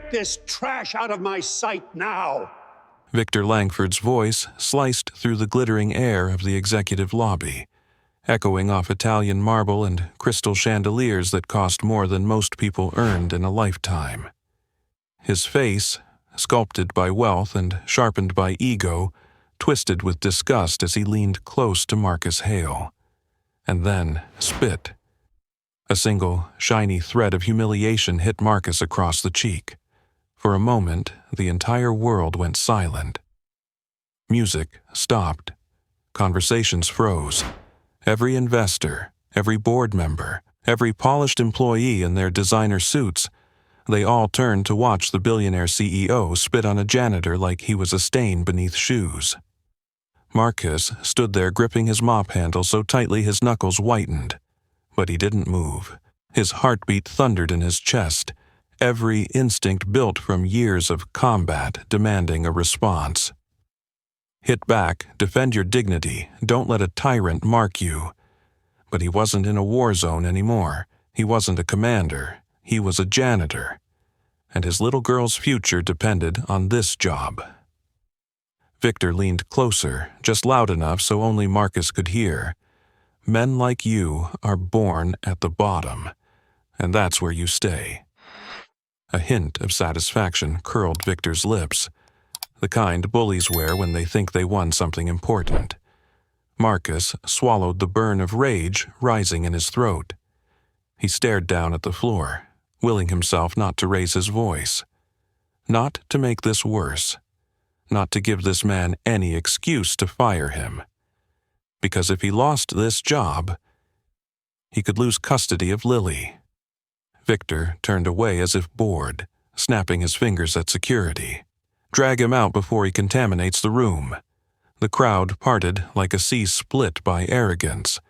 Get this trash out of my sight now! Victor Langford's voice sliced through the glittering air of the executive lobby, echoing off Italian marble and crystal chandeliers that cost more than most people earned in a lifetime. His face, sculpted by wealth and sharpened by ego, twisted with disgust as he leaned close to Marcus Hale, and then spit. A single, shiny thread of humiliation hit Marcus across the cheek. For a moment, the entire world went silent. Music stopped. Conversations froze. Every investor, every board member, every polished employee in their designer suits, they all turned to watch the billionaire CEO spit on a janitor like he was a stain beneath shoes. Marcus stood there gripping his mop handle so tightly his knuckles whitened. But he didn't move. His heartbeat thundered in his chest, every instinct built from years of combat demanding a response. Hit back, defend your dignity, don't let a tyrant mark you. But he wasn't in a war zone anymore. He wasn't a commander. He was a janitor. And his little girl's future depended on this job. Victor leaned closer, just loud enough so only Marcus could hear. Men like you are born at the bottom, and that's where you stay. A hint of satisfaction curled Victor's lips, the kind bullies wear when they think they won something important. Marcus swallowed the burn of rage rising in his throat. He stared down at the floor, willing himself not to raise his voice. Not to make this worse. Not to give this man any excuse to fire him. Because if he lost this job, he could lose custody of Lily. Victor turned away as if bored, snapping his fingers at security. Drag him out before he contaminates the room. The crowd parted like a sea split by arrogance.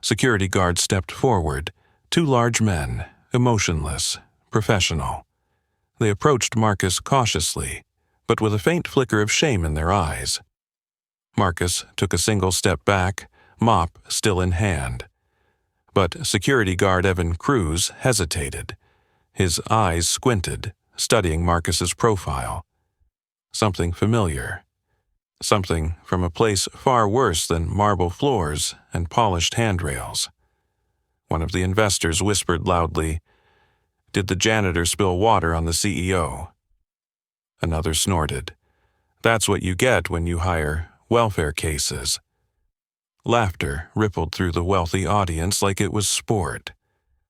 Security guards stepped forward, two large men, emotionless, professional. They approached Marcus cautiously, but with a faint flicker of shame in their eyes. Marcus took a single step back, mop still in hand. But security guard Evan Cruz hesitated. His eyes squinted, studying Marcus's profile. Something familiar. Something from a place far worse than marble floors and polished handrails. One of the investors whispered loudly, "Did the janitor spill water on the CEO?" Another snorted. "That's what you get when you hire welfare cases." Laughter rippled through the wealthy audience like it was sport,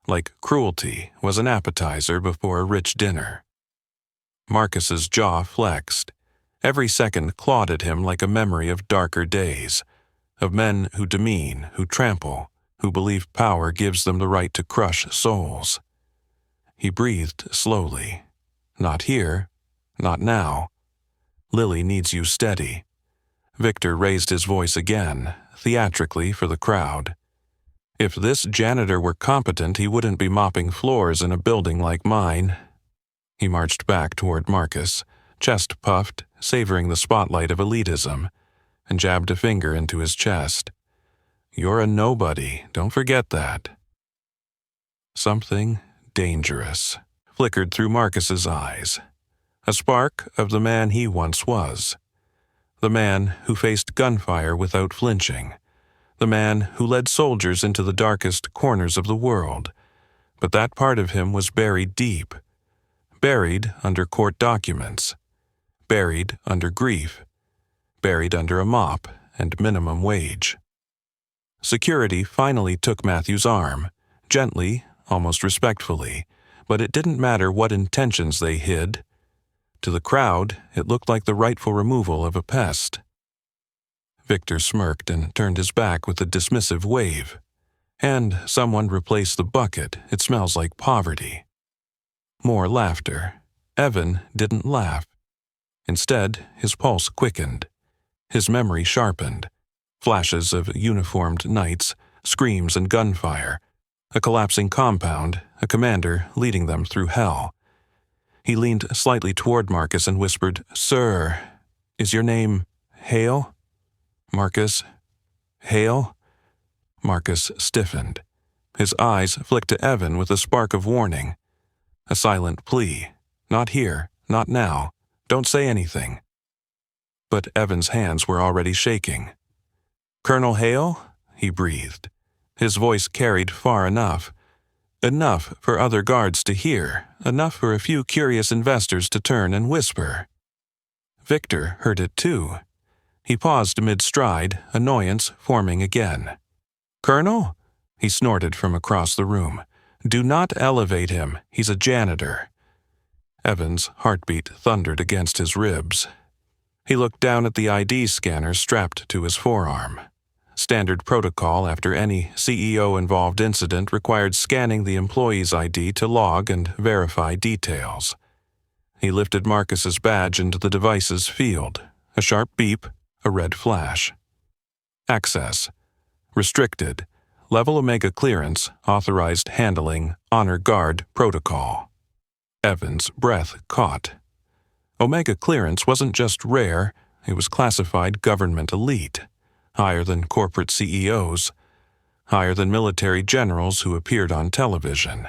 like cruelty was an appetizer before a rich dinner. Marcus's jaw flexed. Every second clawed at him like a memory of darker days, of men who demean, who trample, who believe power gives them the right to crush souls. He breathed slowly. Not here, not now. Lily needs you steady. Victor raised his voice again, theatrically for the crowd. If this janitor were competent, he wouldn't be mopping floors in a building like mine. He marched back toward Marcus, chest puffed, savoring the spotlight of elitism, and jabbed a finger into his chest. "You're a nobody, don't forget that." Something dangerous flickered through Marcus's eyes. A spark of the man he once was. The man who faced gunfire without flinching. The man who led soldiers into the darkest corners of the world. But that part of him was buried deep. Buried under court documents. Buried under grief. Buried under a mop and minimum wage. Security finally took Matthew's arm, gently, almost respectfully, but it didn't matter what intentions they hid. To the crowd, it looked like the rightful removal of a pest. Victor smirked and turned his back with a dismissive wave. "And someone replaced the bucket. It smells like poverty." More laughter. Evan didn't laugh. Instead, his pulse quickened. His memory sharpened. Flashes of uniformed knights, screams and gunfire. A collapsing compound, a commander leading them through hell. He leaned slightly toward Marcus and whispered, "Sir, is your name Hale?" "Marcus Hale?" Marcus stiffened. His eyes flicked to Evan with a spark of warning. A silent plea, Not here, not now. Don't say anything. But Evan's hands were already shaking. Colonel Hale? He breathed. His voice carried far enough. Enough for other guards to hear, enough for a few curious investors to turn and whisper. Victor heard it too. He paused mid-stride, annoyance forming again. Colonel? He snorted from across the room. Do not elevate him. He's a janitor. Evan's heartbeat thundered against his ribs. He looked down at the ID scanner strapped to his forearm. Standard protocol after any CEO-involved incident required scanning the employee's ID to log and verify details. He lifted Marcus's badge into the device's field. A sharp beep, a red flash. Access. Restricted. Level Omega clearance, authorized handling, honor guard protocol. Evan's breath caught. Omega clearance wasn't just rare, it was classified government elite, higher than corporate CEOs, higher than military generals who appeared on television.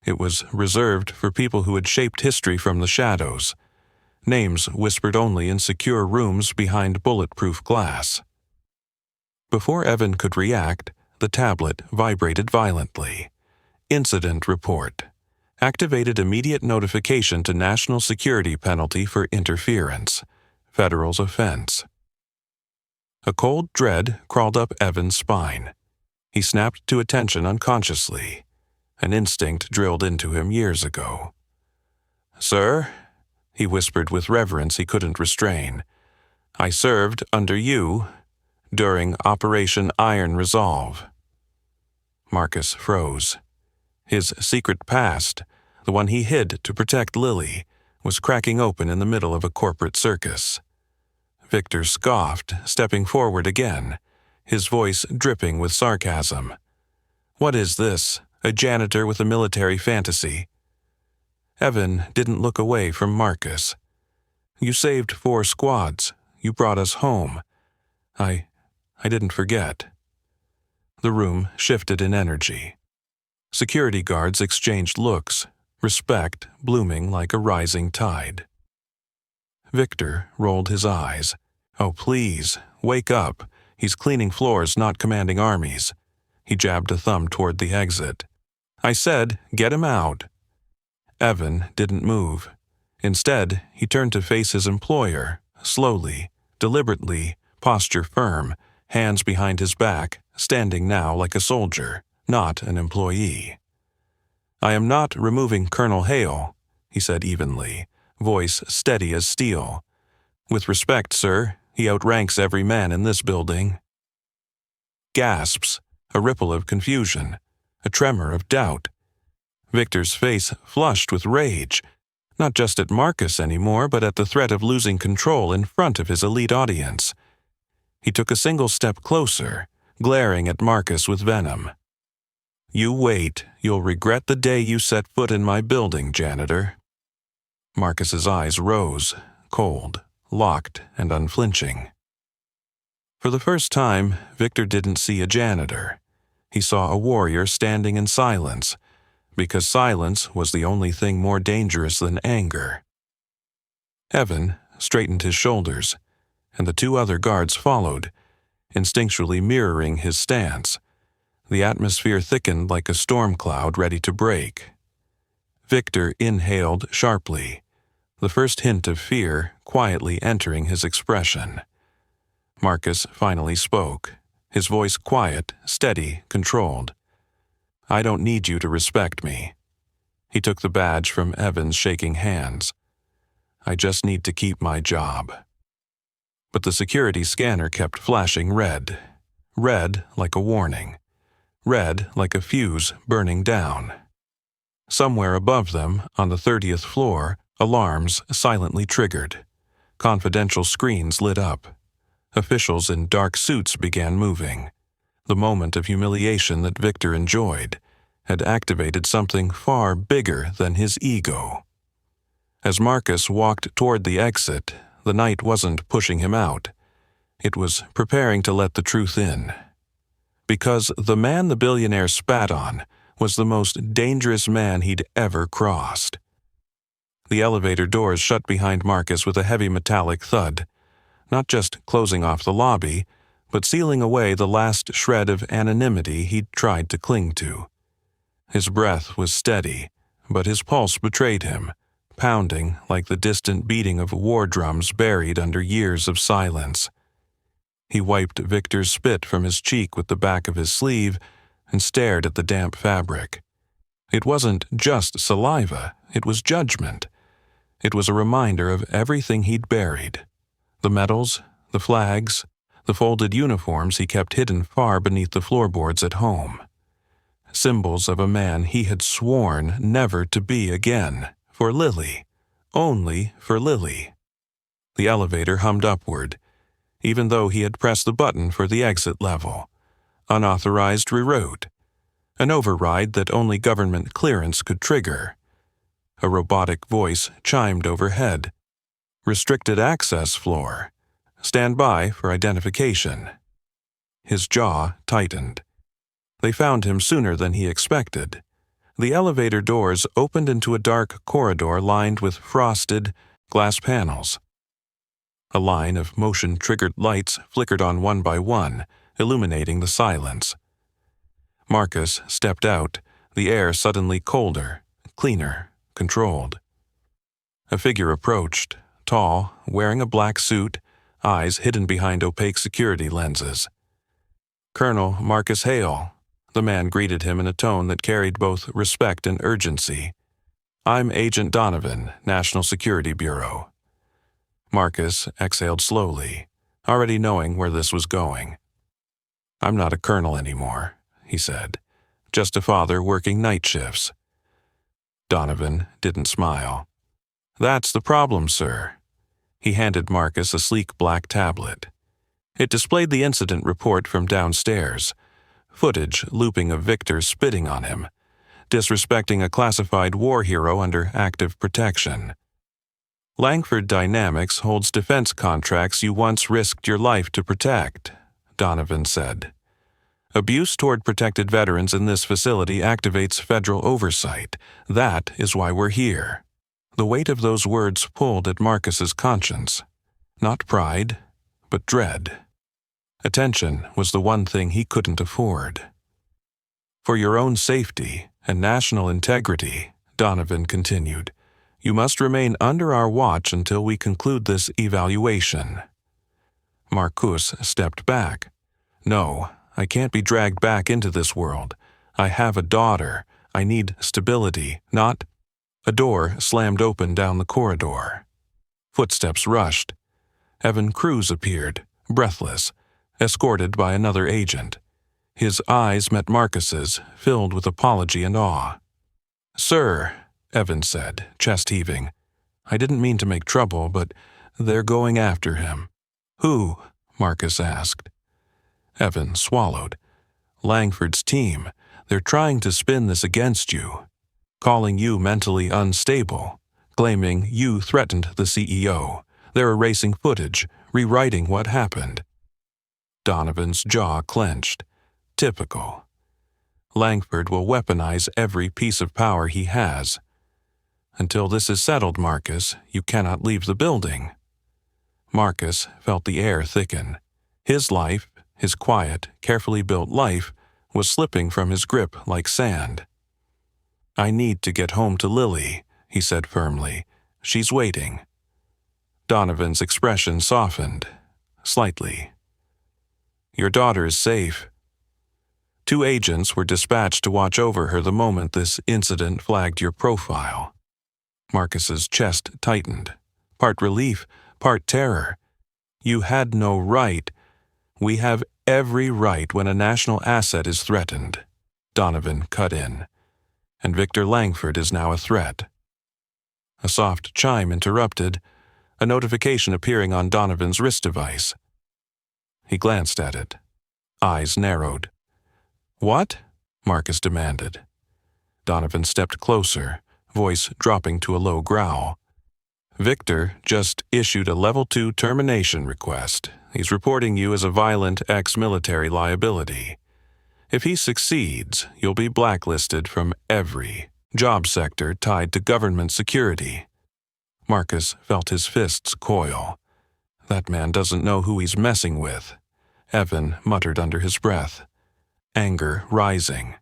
It was reserved for people who had shaped history from the shadows, names whispered only in secure rooms behind bulletproof glass. Before Evan could react, the tablet vibrated violently. Incident report. Activated immediate notification to national security penalty for interference. Federal's offense. A cold dread crawled up Evan's spine. He snapped to attention unconsciously. An instinct drilled into him years ago. Sir, he whispered with reverence he couldn't restrain, I served under you during Operation Iron Resolve. Marcus froze. His secret past, the one he hid to protect Lily, was cracking open in the middle of a corporate circus. Victor scoffed, stepping forward again, his voice dripping with sarcasm. What is this, a janitor with a military fantasy? Evan didn't look away from Marcus. You saved 4 squads. You brought us home. I didn't forget. The room shifted in energy. Security guards exchanged looks, respect blooming like a rising tide. Victor rolled his eyes. Oh, please, wake up. He's cleaning floors, not commanding armies. He jabbed a thumb toward the exit. I said, get him out. Evan didn't move. Instead, he turned to face his employer, slowly, deliberately, posture firm, hands behind his back, standing now like a soldier, not an employee. I am not removing Colonel Hale, he said evenly, voice steady as steel. With respect, sir, he outranks every man in this building. Gasps, a ripple of confusion, a tremor of doubt. Victor's face flushed with rage, not just at Marcus anymore, but at the threat of losing control in front of his elite audience. He took a single step closer, glaring at Marcus with venom. You wait, you'll regret the day you set foot in my building, janitor. Marcus's eyes rose, cold, locked and unflinching. For the first time, Victor didn't see a janitor. He saw a warrior standing in silence, because silence was the only thing more dangerous than anger. Evan straightened his shoulders, and the 2 other guards followed, instinctually mirroring his stance. The atmosphere thickened like a storm cloud ready to break. Victor inhaled sharply, the first hint of fear quietly entering his expression. Marcus finally spoke, his voice quiet, steady, controlled. I don't need you to respect me. He took the badge from Evan's shaking hands. I just need to keep my job. But the security scanner kept flashing red. Red like a warning. Red like a fuse burning down. Somewhere above them, on the 30th floor, alarms silently triggered. Confidential screens lit up. Officials in dark suits began moving. The moment of humiliation that Victor enjoyed had activated something far bigger than his ego. As Marcus walked toward the exit, the night wasn't pushing him out. It was preparing to let the truth in. Because the man the billionaire spat on was the most dangerous man he'd ever crossed. The elevator doors shut behind Marcus with a heavy metallic thud, not just closing off the lobby, but sealing away the last shred of anonymity he'd tried to cling to. His breath was steady, but his pulse betrayed him, pounding like the distant beating of war drums buried under years of silence. He wiped Victor's spit from his cheek with the back of his sleeve and stared at the damp fabric. It wasn't just saliva, it was judgment. It was a reminder of everything he'd buried. The medals, the flags, the folded uniforms he kept hidden far beneath the floorboards at home. Symbols of a man he had sworn never to be again, for Lily, only for Lily. The elevator hummed upward, even though he had pressed the button for the exit level. Unauthorized reroute. An override that only government clearance could trigger. A robotic voice chimed overhead. Restricted access floor. Stand by for identification. His jaw tightened. They found him sooner than he expected. The elevator doors opened into a dark corridor lined with frosted glass panels. A line of motion-triggered lights flickered on one by one, illuminating the silence. Marcus stepped out, the air suddenly colder, cleaner, controlled. A figure approached, tall, wearing a black suit, eyes hidden behind opaque security lenses. Colonel Marcus Hale, the man greeted him in a tone that carried both respect and urgency. I'm Agent Donovan, National Security Bureau. Marcus exhaled slowly, already knowing where this was going. I'm not a colonel anymore, he said. Just a father working night shifts. Donovan didn't smile. That's the problem, sir. He handed Marcus a sleek black tablet. It displayed the incident report from downstairs, footage looping of Victor spitting on him, disrespecting a classified war hero under active protection. Langford Dynamics holds defense contracts you once risked your life to protect, Donovan said. Abuse toward protected veterans in this facility activates federal oversight. That is why we're here. The weight of those words pulled at Marcus's conscience. Not pride, but dread. Attention was the one thing he couldn't afford. For your own safety and national integrity, Donovan continued, you must remain under our watch until we conclude this evaluation. Marcus stepped back. No, I can't be dragged back into this world. I have a daughter. I need stability, not... A door slammed open down the corridor. Footsteps rushed. Evan Cruz appeared, breathless, escorted by another agent. His eyes met Marcus's, filled with apology and awe. Sir, Evan said, chest heaving, I didn't mean to make trouble, but they're going after him. Who? Marcus asked. Evan swallowed. Langford's team. They're trying to spin this against you, calling you mentally unstable, claiming you threatened the CEO. They're erasing footage, rewriting what happened. Donovan's jaw clenched. Typical. Langford will weaponize every piece of power he has. Until this is settled, Marcus, you cannot leave the building. Marcus felt the air thicken. His life, his quiet, carefully built life, was slipping from his grip like sand. I need to get home to Lily, he said firmly. She's waiting. Donovan's expression softened, slightly. Your daughter is safe. 2 agents were dispatched to watch over her the moment this incident flagged your profile. Marcus's chest tightened, part relief, part terror. You had no right. We have every right when a national asset is threatened, Donovan cut in. And Victor Langford is now a threat. A soft chime interrupted, a notification appearing on Donovan's wrist device. He glanced at it. Eyes narrowed. What? Marcus demanded. Donovan stepped closer, voice dropping to a low growl. Victor just issued a Level 2 termination request. He's reporting you as a violent ex-military liability. If he succeeds, you'll be blacklisted from every job sector tied to government security. Marcus felt his fists coil. That man doesn't know who he's messing with, Evan muttered under his breath, anger rising.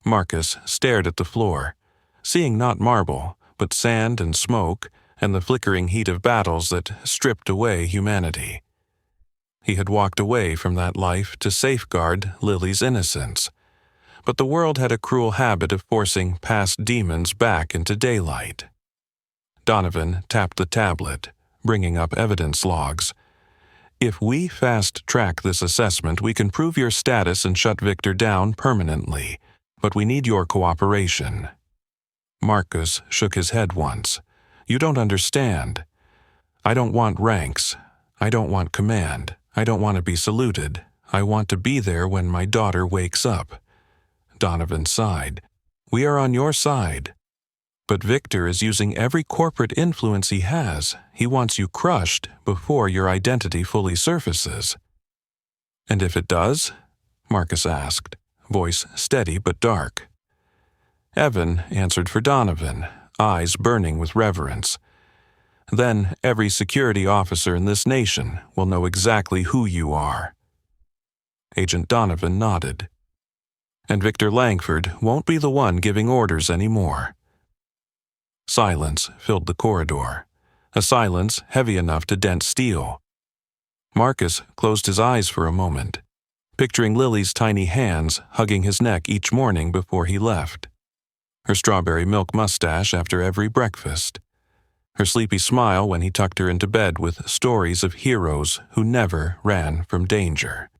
Marcus stared at the floor, seeing not marble, but sand and smoke and the flickering heat of battles that stripped away humanity. He had walked away from that life to safeguard Lily's innocence, but the world had a cruel habit of forcing past demons back into daylight. Donovan tapped the tablet, bringing up evidence logs. If we fast-track this assessment, we can prove your status and shut Victor down permanently, but we need your cooperation. Marcus shook his head once. You don't understand. I don't want ranks. I don't want command. I don't want to be saluted. I want to be there when my daughter wakes up. Donovan sighed. We are on your side. But Victor is using every corporate influence he has. He wants you crushed before your identity fully surfaces. And if it does? Marcus asked, voice steady but dark. Evan answered for Donovan, eyes burning with reverence. Then every security officer in this nation will know exactly who you are. Agent Donovan nodded. And Victor Langford won't be the one giving orders anymore. Silence filled the corridor, a silence heavy enough to dent steel. Marcus closed his eyes for a moment, picturing Lily's tiny hands hugging his neck each morning before he left, her strawberry milk mustache after every breakfast, her sleepy smile when he tucked her into bed with stories of heroes who never ran from danger.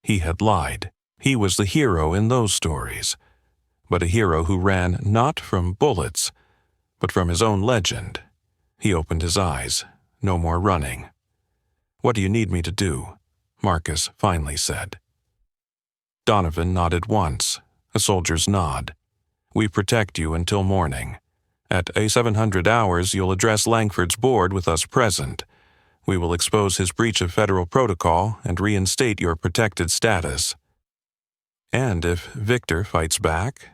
He had lied. He was the hero in those stories, but a hero who ran not from bullets, but from his own legend. He opened his eyes. No more running. What do you need me to do? Marcus finally said. Donovan nodded once, a soldier's nod. We protect you until morning. At A700 hours, you'll address Langford's board with us present. We will expose his breach of federal protocol and reinstate your protected status. And if Victor fights back?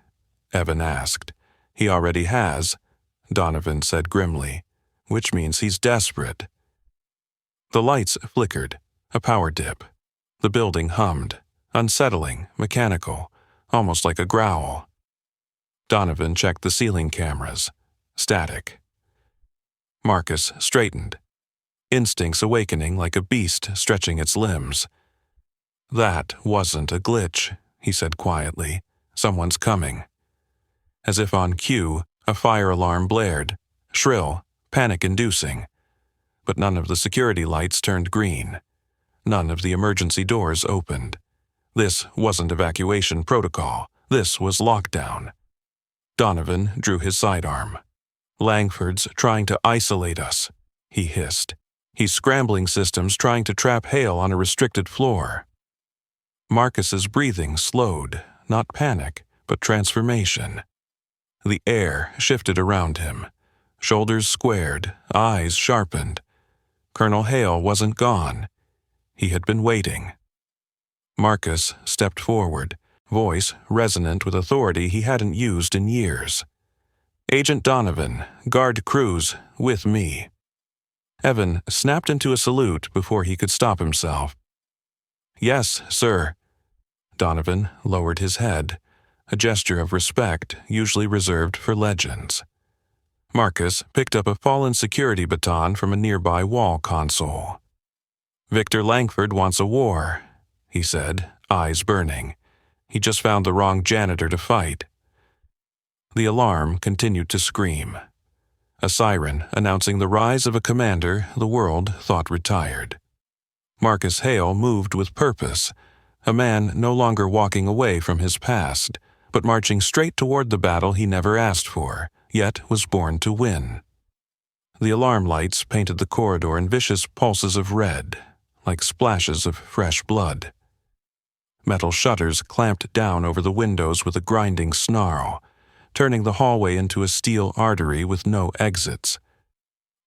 Evan asked. He already has, Donovan said grimly, which means he's desperate. The lights flickered, a power dip. The building hummed, unsettling, mechanical, almost like a growl. Donovan checked the ceiling cameras. Static. Marcus straightened, instincts awakening like a beast stretching its limbs. That wasn't a glitch, he said quietly. Someone's coming. As if on cue, a fire alarm blared, shrill, panic-inducing. But none of the security lights turned green. None of the emergency doors opened. This wasn't evacuation protocol. This was lockdown. Donovan drew his sidearm. Langford's trying to isolate us, he hissed. He's scrambling systems trying to trap Hale on a restricted floor. Marcus's breathing slowed, not panic, but transformation. The air shifted around him. Shoulders squared, eyes sharpened. Colonel Hale wasn't gone. He had been waiting. Marcus stepped forward, voice resonant with authority he hadn't used in years. Agent Donovan, guard crews, with me. Evan snapped into a salute before he could stop himself. Yes, sir. Donovan lowered his head, a gesture of respect usually reserved for legends. Marcus picked up a fallen security baton from a nearby wall console. Victor Langford wants a war, he said, eyes burning. He just found the wrong janitor to fight. The alarm continued to scream. A siren announcing the rise of a commander the world thought retired. Marcus Hale moved with purpose, a man no longer walking away from his past, but marching straight toward the battle he never asked for, yet was born to win. The alarm lights painted the corridor in vicious pulses of red, like splashes of fresh blood. Metal shutters clamped down over the windows with a grinding snarl, turning the hallway into a steel artery with no exits.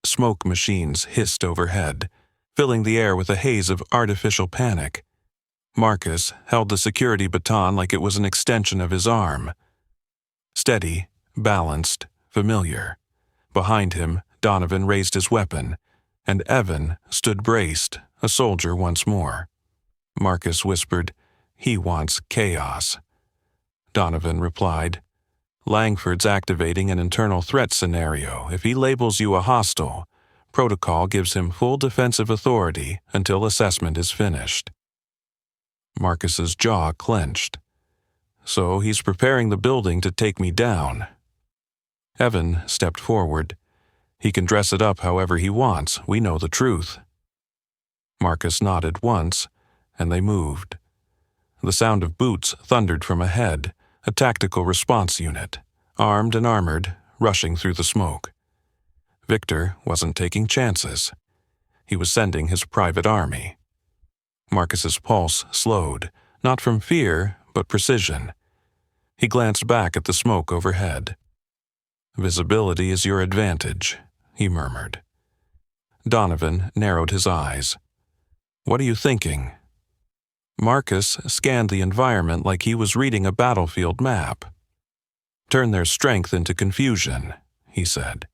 Smoke machines hissed overhead, filling the air with a haze of artificial panic. Marcus held the security baton like it was an extension of his arm. Steady, balanced, familiar. Behind him, Donovan raised his weapon, and Evan stood braced, a soldier once more. Marcus whispered, "He wants chaos." Donovan replied, "Langford's activating an internal threat scenario. If he labels you a hostile, protocol gives him full defensive authority until assessment is finished." Marcus's jaw clenched. "So he's preparing the building to take me down." Evan stepped forward. "He can dress it up however he wants. We know the truth." Marcus nodded once, and they moved. The sound of boots thundered from ahead, a tactical response unit, armed and armored, rushing through the smoke. Victor wasn't taking chances. He was sending his private army. Marcus's pulse slowed, not from fear, but precision. He glanced back at the smoke overhead. "Visibility is your advantage," he murmured. Donovan narrowed his eyes. "What are you thinking?" Marcus scanned the environment like he was reading a battlefield map. "Turn their strength into confusion," he said.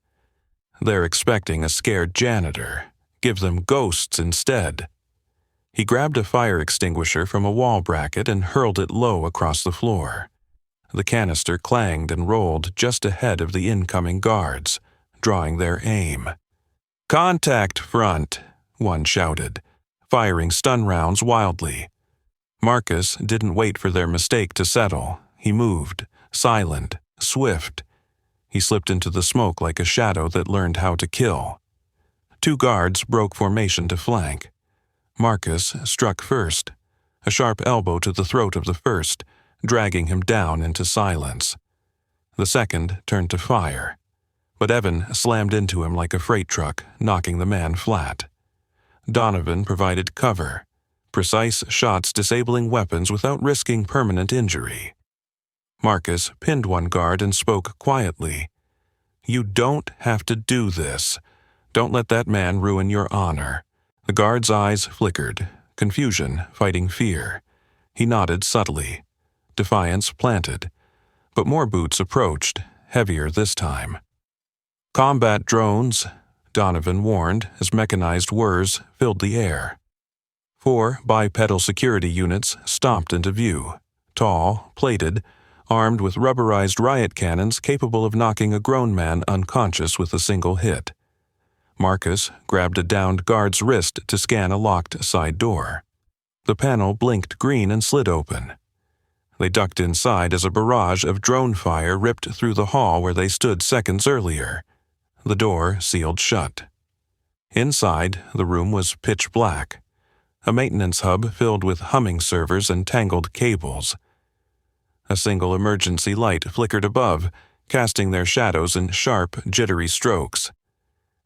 "They're expecting a scared janitor. Give them ghosts instead." He grabbed a fire extinguisher from a wall bracket and hurled it low across the floor. The canister clanged and rolled just ahead of the incoming guards, drawing their aim. "Contact front," one shouted, firing stun rounds wildly. Marcus didn't wait for their mistake to settle. He moved, silent, swift. He slipped into the smoke like a shadow that learned how to kill. Two guards broke formation to flank. Marcus struck first, a sharp elbow to the throat of the first, dragging him down into silence. The second turned to fire, but Evan slammed into him like a freight truck, knocking the man flat. Donovan provided cover, precise shots disabling weapons without risking permanent injury. Marcus pinned one guard and spoke quietly. "You don't have to do this. Don't let that man ruin your honor." The guard's eyes flickered, confusion fighting fear. He nodded subtly. Defiance planted. But more boots approached, heavier this time. "Combat drones," Donovan warned as mechanized whirs filled the air. 4 bipedal security units stomped into view, tall, plated, armed with rubberized riot cannons capable of knocking a grown man unconscious with a single hit. Marcus grabbed a downed guard's wrist to scan a locked side door. The panel blinked green and slid open. They ducked inside as a barrage of drone fire ripped through the hall where they stood seconds earlier. The door sealed shut. Inside, the room was pitch black, a maintenance hub filled with humming servers and tangled cables. A single emergency light flickered above, casting their shadows in sharp, jittery strokes.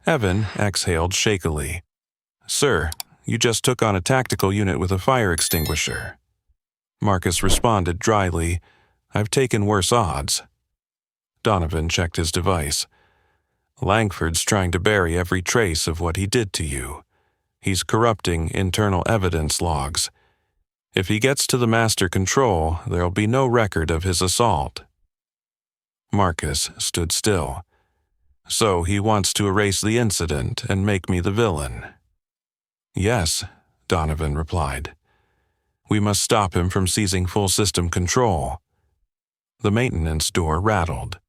Evan exhaled shakily. "Sir, you just took on a tactical unit with a fire extinguisher." Marcus responded dryly, "I've taken worse odds." Donovan checked his device. "Langford's trying to bury every trace of what he did to you. He's corrupting internal evidence logs. If he gets to the master control, there'll be no record of his assault." Marcus stood still. "So he wants to erase the incident and make me the villain?" "Yes," Donovan replied. "We must stop him from seizing full system control." The maintenance door rattled.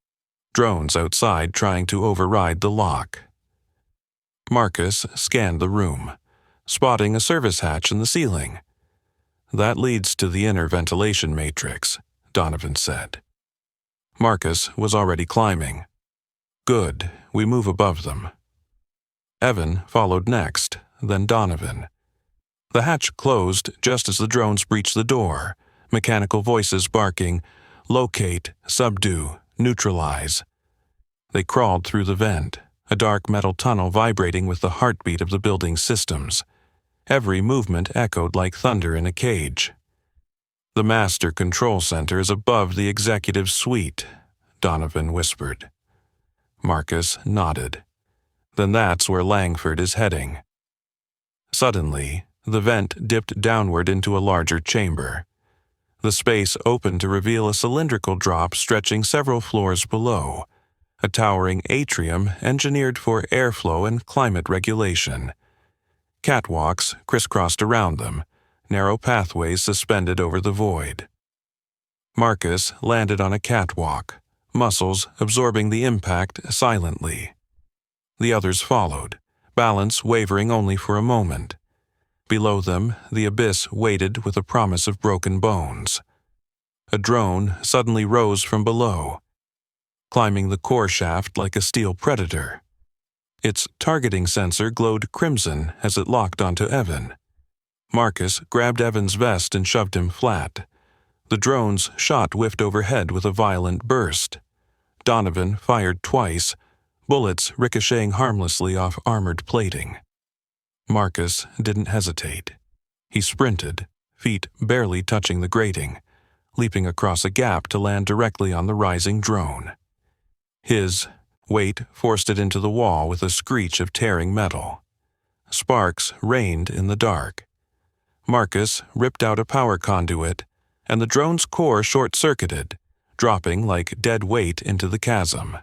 Drones outside trying to override the lock. Marcus scanned the room, spotting a service hatch in the ceiling. "That leads to the inner ventilation matrix," Donovan said. Marcus was already climbing. "Good, we move above them." Evan followed next, then Donovan. The hatch closed just as the drones breached the door, mechanical voices barking, "Locate, subdue, neutralize." They crawled through the vent, a dark metal tunnel vibrating with the heartbeat of the building's systems. Every movement echoed like thunder in a cage. "The master control center is above the executive suite," Donovan whispered. Marcus nodded. "Then that's where Langford is heading." Suddenly, the vent dipped downward into a larger chamber. The space opened to reveal a cylindrical drop stretching several floors below, a towering atrium engineered for airflow and climate regulation. Catwalks crisscrossed around them, narrow pathways suspended over the void. Marcus landed on a catwalk, muscles absorbing the impact silently. The others followed, balance wavering only for a moment. Below them, the abyss waited with a promise of broken bones. A drone suddenly rose from below, climbing the core shaft like a steel predator. Its targeting sensor glowed crimson as it locked onto Evan. Marcus grabbed Evan's vest and shoved him flat. The drone's shot whiffed overhead with a violent burst. Donovan fired twice, bullets ricocheting harmlessly off armored plating. Marcus didn't hesitate. He sprinted, feet barely touching the grating, leaping across a gap to land directly on the rising drone. His weight forced it into the wall with a screech of tearing metal. Sparks rained in the dark. Marcus ripped out a power conduit, and the drone's core short-circuited, dropping like dead weight into the chasm.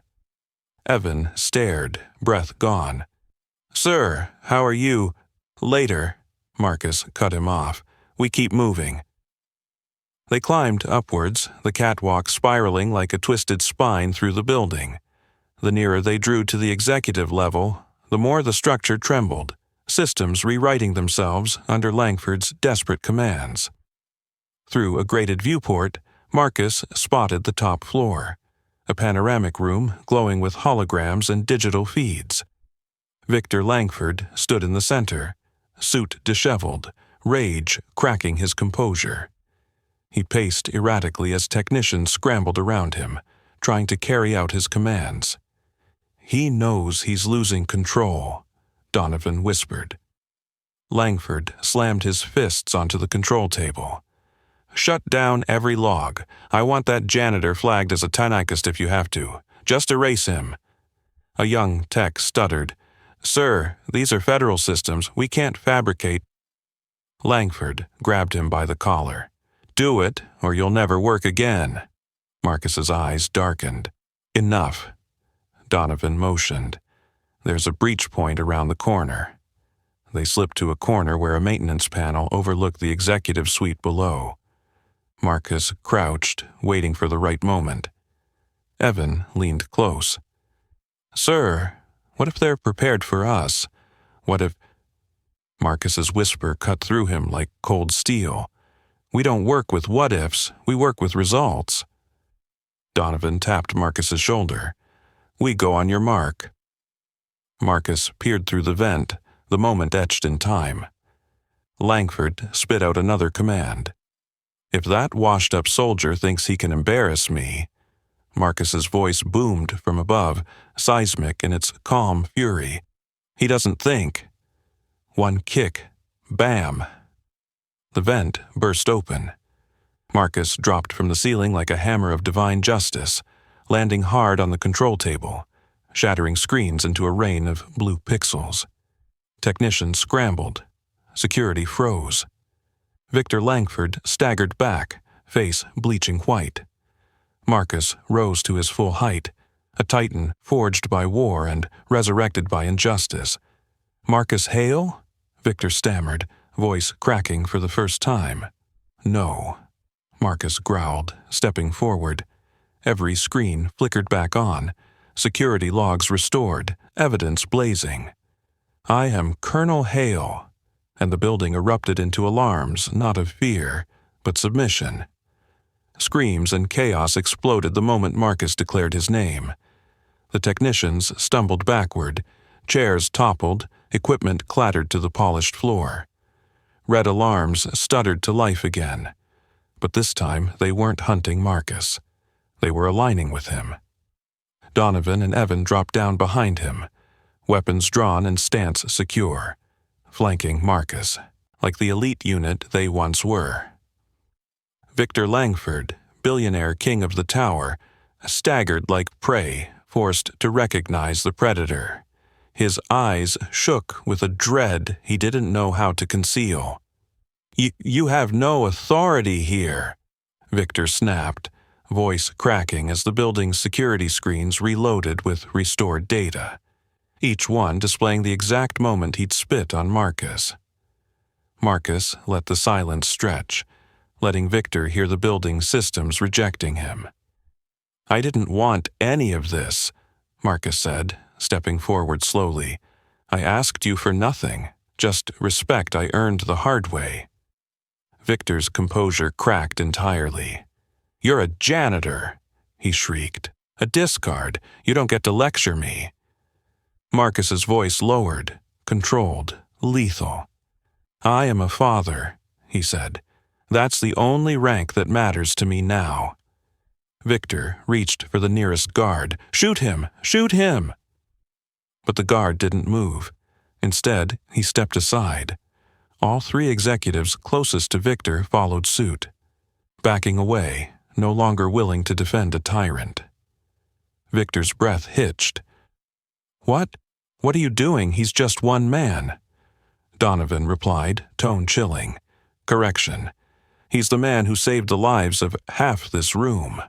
Evan stared, breath gone. "Sir, how are you?" "Later," Marcus cut him off. "We keep moving." They climbed upwards, the catwalk spiraling like a twisted spine through the building. The nearer they drew to the executive level, the more the structure trembled, systems rewriting themselves under Langford's desperate commands. Through a grated viewport, Marcus spotted the top floor, a panoramic room glowing with holograms and digital feeds. Victor Langford stood in the center, suit disheveled, rage cracking his composure. He paced erratically as technicians scrambled around him, trying to carry out his commands. "He knows he's losing control," Donovan whispered. Langford slammed his fists onto the control table. "Shut down every log. I want that janitor flagged as a Tanakist if you have to. Just erase him." A young tech stuttered. "Sir, these are federal systems. We can't fabricate." Langford grabbed him by the collar. "Do it, or you'll never work again." Marcus's eyes darkened. "Enough." Donovan motioned. "There's a breach point around the corner." They slipped to a corner where a maintenance panel overlooked the executive suite below. Marcus crouched, waiting for the right moment. Evan leaned close. "Sir, what if they're prepared for us? What if—" Marcus's whisper cut through him like cold steel. "We don't work with what-ifs, we work with results." Donovan tapped Marcus's shoulder. "We go on your mark." Marcus peered through the vent, the moment etched in time. Langford spit out another command. "If that washed-up soldier thinks he can embarrass me—" Marcus's voice boomed from above, seismic in its calm fury. "He doesn't think." One kick. Bam! The vent burst open. Marcus dropped from the ceiling like a hammer of divine justice, landing hard on the control table, shattering screens into a rain of blue pixels. Technicians scrambled. Security froze. Victor Langford staggered back, face bleaching white. Marcus rose to his full height, a titan forged by war and resurrected by injustice. "Marcus Hale?" Victor stammered, voice cracking for the first time. "No," Marcus growled, stepping forward. Every screen flickered back on, security logs restored, evidence blazing. "I am Colonel Hale," and the building erupted into alarms, not of fear, but submission. Screams and chaos exploded the moment Marcus declared his name. The technicians stumbled backward, chairs toppled, equipment clattered to the polished floor. Red alarms stuttered to life again. But this time they weren't hunting Marcus. They were aligning with him. Donovan and Evan dropped down behind him, weapons drawn and stance secure, flanking Marcus, like the elite unit they once were. Victor Langford, billionaire king of the tower, staggered like prey, forced to recognize the predator. His eyes shook with a dread he didn't know how to conceal. You have no authority here," Victor snapped, voice cracking as the building's security screens reloaded with restored data, each one displaying the exact moment he'd spit on Marcus. Marcus let the silence stretch, letting Victor hear the building's systems rejecting him. "I didn't want any of this," Marcus said, stepping forward slowly. "I asked you for nothing, just respect I earned the hard way." Victor's composure cracked entirely. "You're a janitor," he shrieked. "A discard. You don't get to lecture me." Marcus's voice lowered, controlled, lethal. "I am a father," he said. "That's the only rank that matters to me now." Victor reached for the nearest guard. "Shoot him! Shoot him!" But the guard didn't move. Instead, he stepped aside. All three executives closest to Victor followed suit, backing away, no longer willing to defend a tyrant. Victor's breath hitched. What are you doing? He's just one man." Donovan replied, tone chilling. "Correction. He's the man who saved the lives of half this room."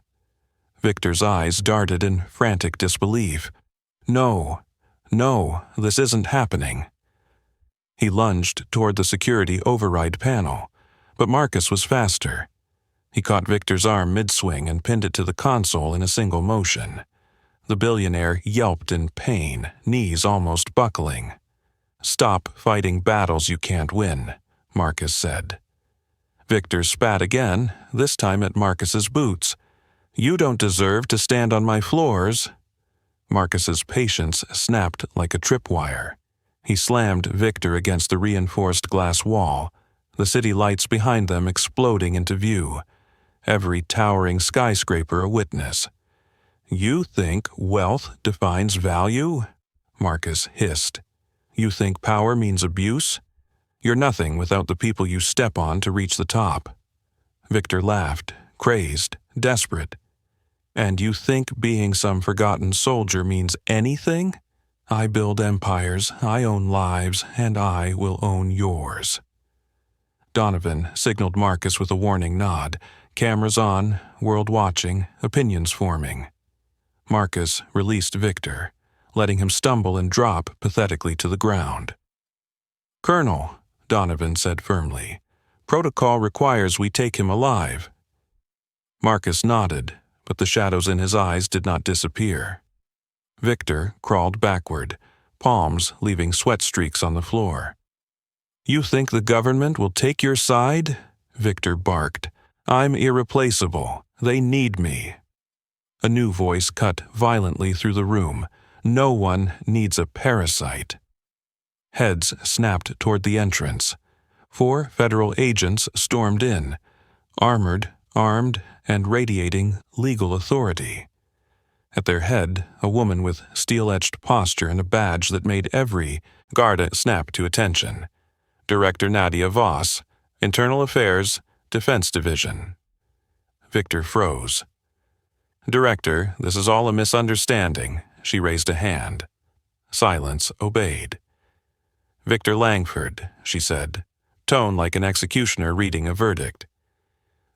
Victor's eyes darted in frantic disbelief. No, this isn't happening." He lunged toward the security override panel, but Marcus was faster. He caught Victor's arm mid-swing and pinned it to the console in a single motion. The billionaire yelped in pain, knees almost buckling. "Stop fighting battles you can't win," Marcus said. Victor spat again, this time at Marcus's boots. "You don't deserve to stand on my floors." Marcus's patience snapped like a tripwire. He slammed Victor against the reinforced glass wall, the city lights behind them exploding into view, every towering skyscraper a witness. "You think wealth defines value?" Marcus hissed. "You think power means abuse? You're nothing without the people you step on to reach the top." Victor laughed, crazed, desperate. "And you think being some forgotten soldier means anything? I build empires, I own lives, and I will own yours." Donovan signaled Marcus with a warning nod, cameras on, world watching, opinions forming. Marcus released Victor, letting him stumble and drop pathetically to the ground. "Colonel," Donovan said firmly, "protocol requires we take him alive." Marcus nodded, but the shadows in his eyes did not disappear. Victor crawled backward, palms leaving sweat streaks on the floor. "You think the government will take your side?" Victor barked. "I'm irreplaceable. They need me." A new voice cut violently through the room. "No one needs a parasite." Heads snapped toward the entrance. 4 federal agents stormed in, armored, armed, and radiating legal authority. At their head, a woman with steel-etched posture and a badge that made every guard snap to attention. Director Nadia Voss, Internal Affairs, Defense Division. Victor froze. "Director, this is all a misunderstanding." She raised a hand. Silence obeyed. "Victor Langford," she said, tone like an executioner reading a verdict.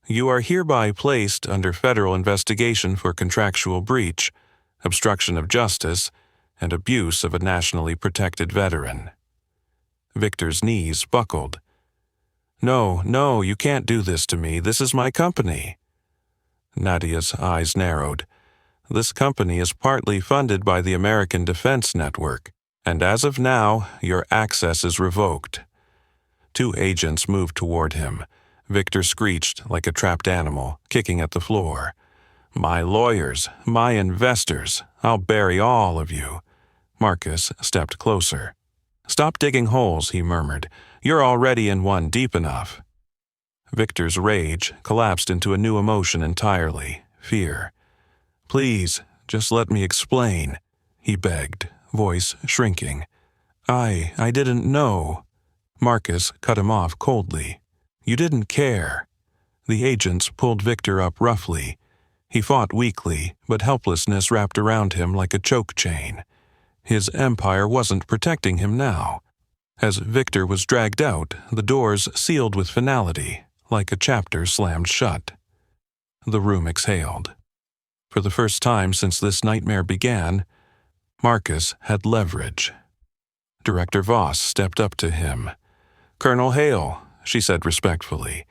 "You are hereby placed under federal investigation for contractual breach, obstruction of justice, and abuse of a nationally protected veteran." Victor's knees buckled. No, you can't do this to me. This is my company." Nadia's eyes narrowed. "This company is partly funded by the American Defense Network, and as of now, your access is revoked." 2 agents moved toward him. Victor screeched like a trapped animal, kicking at the floor. "My lawyers, my investors, I'll bury all of you." Marcus stepped closer. "Stop digging holes," he murmured. "You're already in one deep enough." Victor's rage collapsed into a new emotion entirely, fear. "Please, just let me explain," he begged, voice shrinking. I didn't know." Marcus cut him off coldly. "You didn't care." The agents pulled Victor up roughly. He fought weakly, but helplessness wrapped around him like a choke chain. His empire wasn't protecting him now. As Victor was dragged out, the doors sealed with finality, like a chapter slammed shut. The room exhaled. For the first time since this nightmare began, Marcus had leverage. Director Voss stepped up to him. "Colonel Hale," she said respectfully,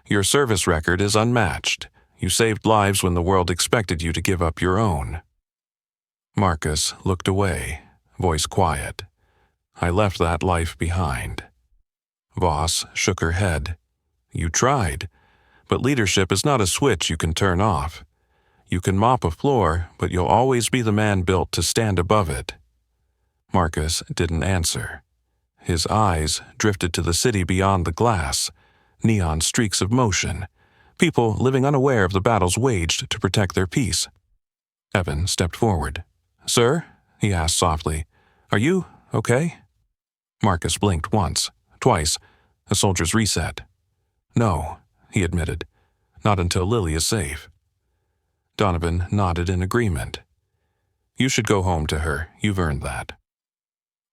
"your service record is unmatched. You saved lives when the world expected you to give up your own." Marcus looked away, voice quiet. "I left that life behind." Voss shook her head. "You tried, but leadership is not a switch you can turn off. You can mop a floor, but you'll always be the man built to stand above it." Marcus didn't answer. His eyes drifted to the city beyond the glass, neon streaks of motion, people living unaware of the battles waged to protect their peace. Evan stepped forward. "Sir?" he asked softly. "Are you okay?" Marcus blinked once, twice, a soldier's reset. "No," he admitted. "Not until Lily is safe." Donovan nodded in agreement. "You should go home to her. You've earned that."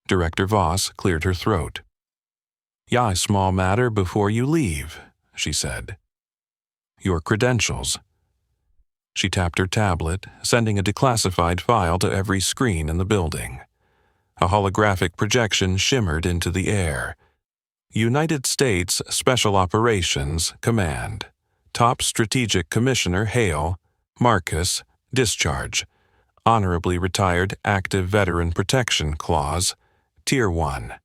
Director Voss cleared her throat. "Ja, small matter before you leave," she said. "Your credentials." She tapped her tablet, sending a declassified file to every screen in the building. A holographic projection shimmered into the air. United States Special Operations Command. Top Strategic Commissioner Hale, Marcus, discharge. Honorably retired Active Veteran Protection Clause, Tier 1.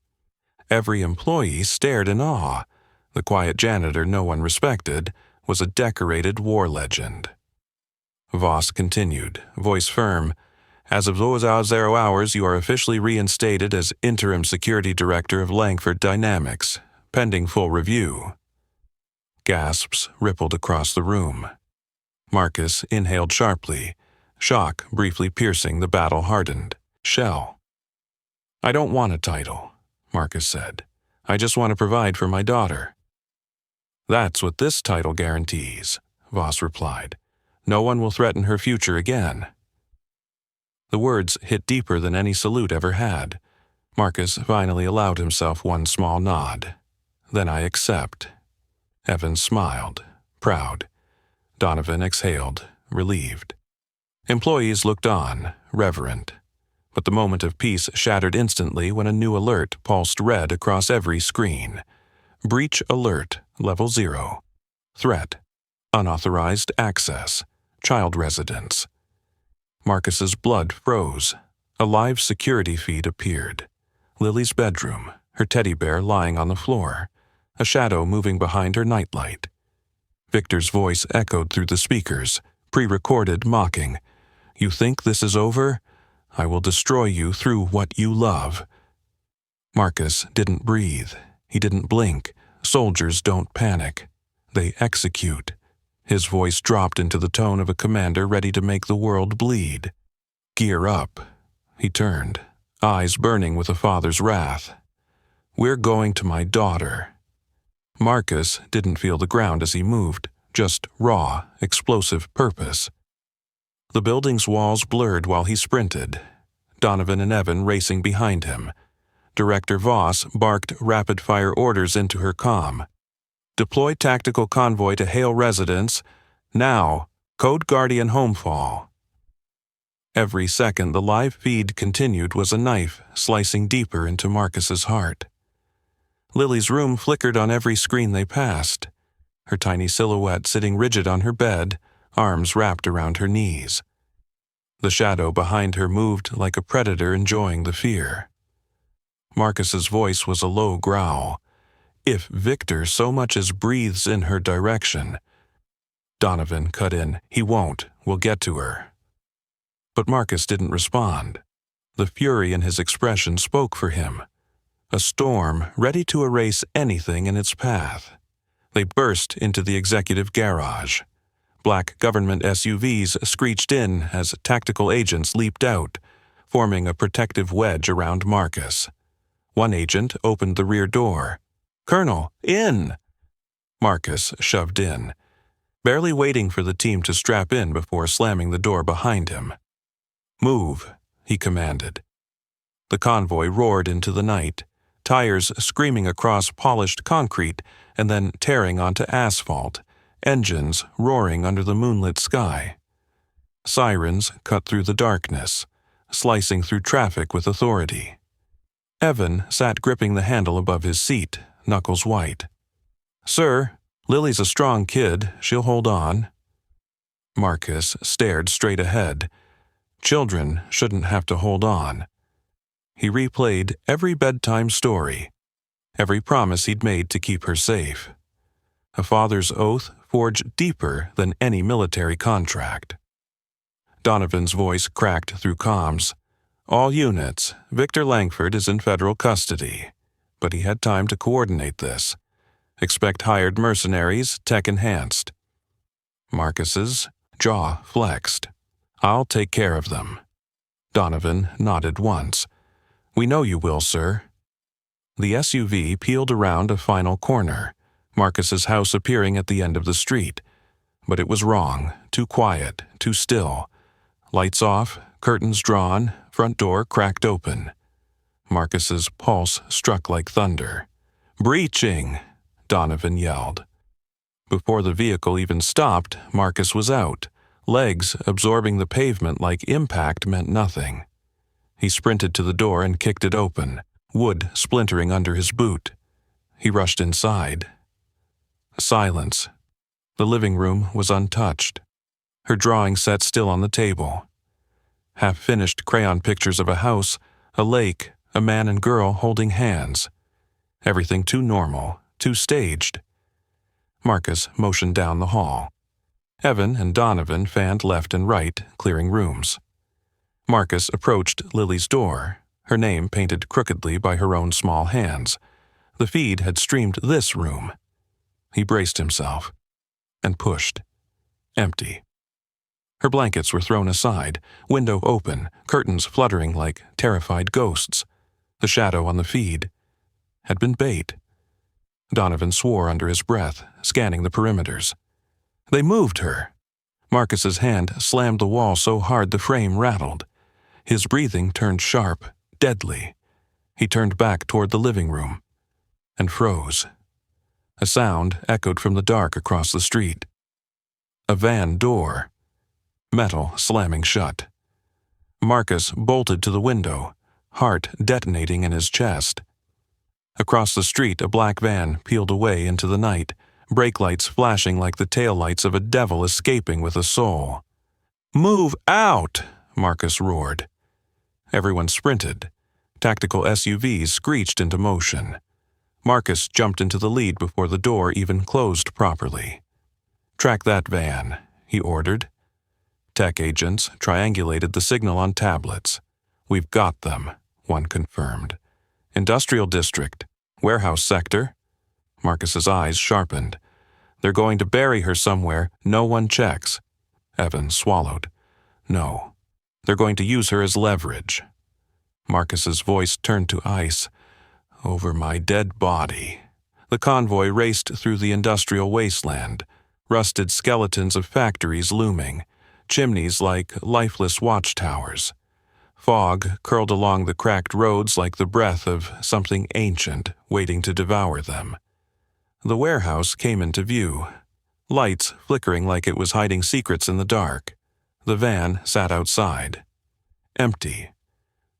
Every employee stared in awe. The quiet janitor no one respected was a decorated war legend. Voss continued, voice firm. "As of those 0 hours, you are officially reinstated as Interim Security Director of Langford Dynamics, pending full review." Gasps rippled across the room. Marcus inhaled sharply, shock briefly piercing the battle-hardened shell. "I don't want a title," Marcus said. "I just want to provide for my daughter." "That's what this title guarantees," Voss replied. "No one will threaten her future again." The words hit deeper than any salute ever had. Marcus finally allowed himself one small nod. "Then I accept." Evans smiled, proud. Donovan exhaled, relieved. Employees looked on, reverent. But the moment of peace shattered instantly when a new alert pulsed red across every screen. Breach alert, level 0. Threat. Unauthorized access. Child residence. Marcus's blood froze. A live security feed appeared. Lily's bedroom, her teddy bear lying on the floor, a shadow moving behind her nightlight. Victor's voice echoed through the speakers, pre-recorded, mocking. "You think this is over? I will destroy you through what you love." Marcus didn't breathe. He didn't blink. Soldiers don't panic. They execute. His voice dropped into the tone of a commander ready to make the world bleed. "Gear up." He turned, eyes burning with a father's wrath. "We're going to my daughter." Marcus didn't feel the ground as he moved, just raw, explosive purpose. The building's walls blurred while he sprinted. Donovan and Evan racing behind him. Director Voss barked rapid-fire orders into her comm. "Deploy tactical convoy to Hale residence. Now. Code Guardian homefall." Every second the live feed continued was a knife slicing deeper into Marcus's heart. Lily's room flickered on every screen they passed. Her tiny silhouette sitting rigid on her bed, arms wrapped around her knees. The shadow behind her moved like a predator enjoying the fear. Marcus's voice was a low growl. "If Victor so much as breathes in her direction..." Donovan cut in. "He won't. We'll get to her." But Marcus didn't respond. The fury in his expression spoke for him. A storm ready to erase anything in its path. They burst into the executive garage. Black government SUVs screeched in as tactical agents leaped out, forming a protective wedge around Marcus. One agent opened the rear door. "Colonel, in!" Marcus shoved in, barely waiting for the team to strap in before slamming the door behind him. "Move," he commanded. The convoy roared into the night, tires screaming across polished concrete and then tearing onto asphalt, engines roaring under the moonlit sky. Sirens cut through the darkness, slicing through traffic with authority. Evan sat gripping the handle above his seat, knuckles white. "Sir, Lily's a strong kid. She'll hold on." Marcus stared straight ahead. Children shouldn't have to hold on. He replayed every bedtime story, every promise he'd made to keep her safe. A father's oath forged deeper than any military contract. Donovan's voice cracked through comms. "All units, Victor Langford is in federal custody." But he had time to coordinate this. Expect hired mercenaries, tech-enhanced. Marcus's jaw flexed. "I'll take care of them." Donovan nodded once. "We know you will, sir." The SUV peeled around a final corner, Marcus's house appearing at the end of the street. But it was wrong, too quiet, too still. Lights off, curtains drawn, front door cracked open. Marcus's pulse struck like thunder. "Breaching!" Donovan yelled. Before the vehicle even stopped, Marcus was out. Legs absorbing the pavement like impact meant nothing. He sprinted to the door and kicked it open, wood splintering under his boot. He rushed inside. Silence. The living room was untouched. Her drawing set still on the table. Half-finished crayon pictures of a house, a lake, a man and girl holding hands. Everything too normal, too staged. Marcus motioned down the hall. Evan and Donovan fanned left and right, clearing rooms. Marcus approached Lily's door, her name painted crookedly by her own small hands. The feed had streamed this room. He braced himself and pushed. Empty. Her blankets were thrown aside, window open, curtains fluttering like terrified ghosts. The shadow on the feed had been bait. Donovan swore under his breath, scanning the perimeters. They moved her. Marcus's hand slammed the wall so hard the frame rattled. His breathing turned sharp, deadly. He turned back toward the living room and froze. A sound echoed from the dark across the street. A van door. Metal slamming shut. Marcus bolted to the window, heart detonating in his chest. Across the street, a black van peeled away into the night, brake lights flashing like the taillights of a devil escaping with a soul. "Move out!" Marcus roared. Everyone sprinted. Tactical SUVs screeched into motion. Marcus jumped into the lead before the door even closed properly. "Track that van," he ordered. Tech agents triangulated the signal on tablets. "We've got them," one confirmed. "Industrial district. Warehouse sector." Marcus's eyes sharpened. "They're going to bury her somewhere no one checks." Evan swallowed. "No. They're going to use her as leverage." Marcus's voice turned to ice. "Over my dead body." The convoy raced through the industrial wasteland, rusted skeletons of factories looming, chimneys like lifeless watchtowers. Fog curled along the cracked roads like the breath of something ancient waiting to devour them. The warehouse came into view, lights flickering like it was hiding secrets in the dark. The van sat outside. Empty.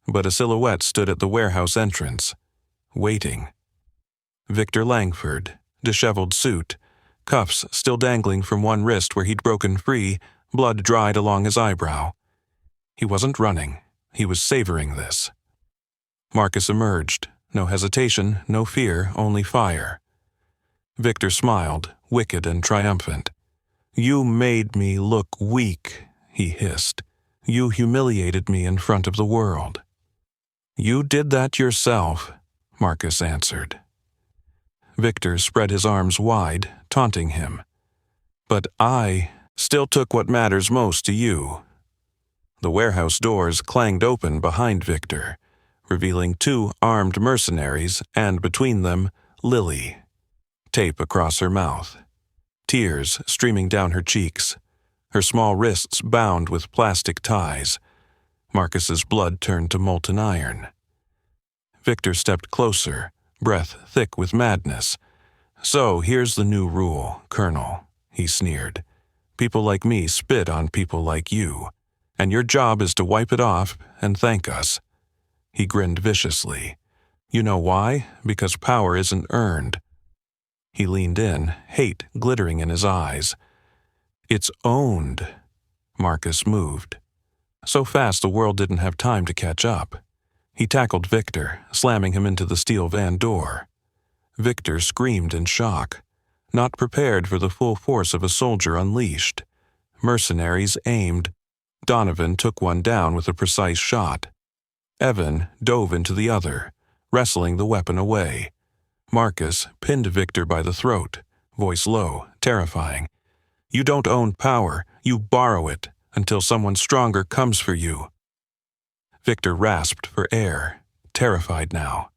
But a silhouette stood at the warehouse entrance, waiting. Victor Langford, disheveled suit, cuffs still dangling from one wrist where he'd broken free, blood dried along his eyebrow. He wasn't running. He was savoring this. Marcus emerged. No hesitation, no fear, only fire. Victor smiled, wicked and triumphant. "You made me look weak," he hissed. "You humiliated me in front of the world." "You did that yourself," Marcus answered. Victor spread his arms wide, taunting him. "But I still took what matters most to you." The warehouse doors clanged open behind Victor, revealing 2 armed mercenaries and, between them, Lily. Tape across her mouth. Tears streaming down her cheeks. Her small wrists bound with plastic ties. Marcus's blood turned to molten iron. Victor stepped closer, breath thick with madness. "So here's the new rule, Colonel. he sneered. "People like me spit on people like you, and your job is to wipe it off and thank us." He grinned viciously. "You know why? Because power isn't earned." He leaned in, hate glittering in his eyes. "It's owned." Marcus moved. So fast the world didn't have time to catch up. He tackled Victor, slamming him into the steel van door. Victor screamed in shock, not prepared for the full force of a soldier unleashed. Mercenaries aimed. Donovan took one down with a precise shot. Evan dove into the other, wrestling the weapon away. Marcus pinned Victor by the throat, voice low, terrifying. "You don't own power, you borrow it, until someone stronger comes for you." Victor rasped for air, terrified now.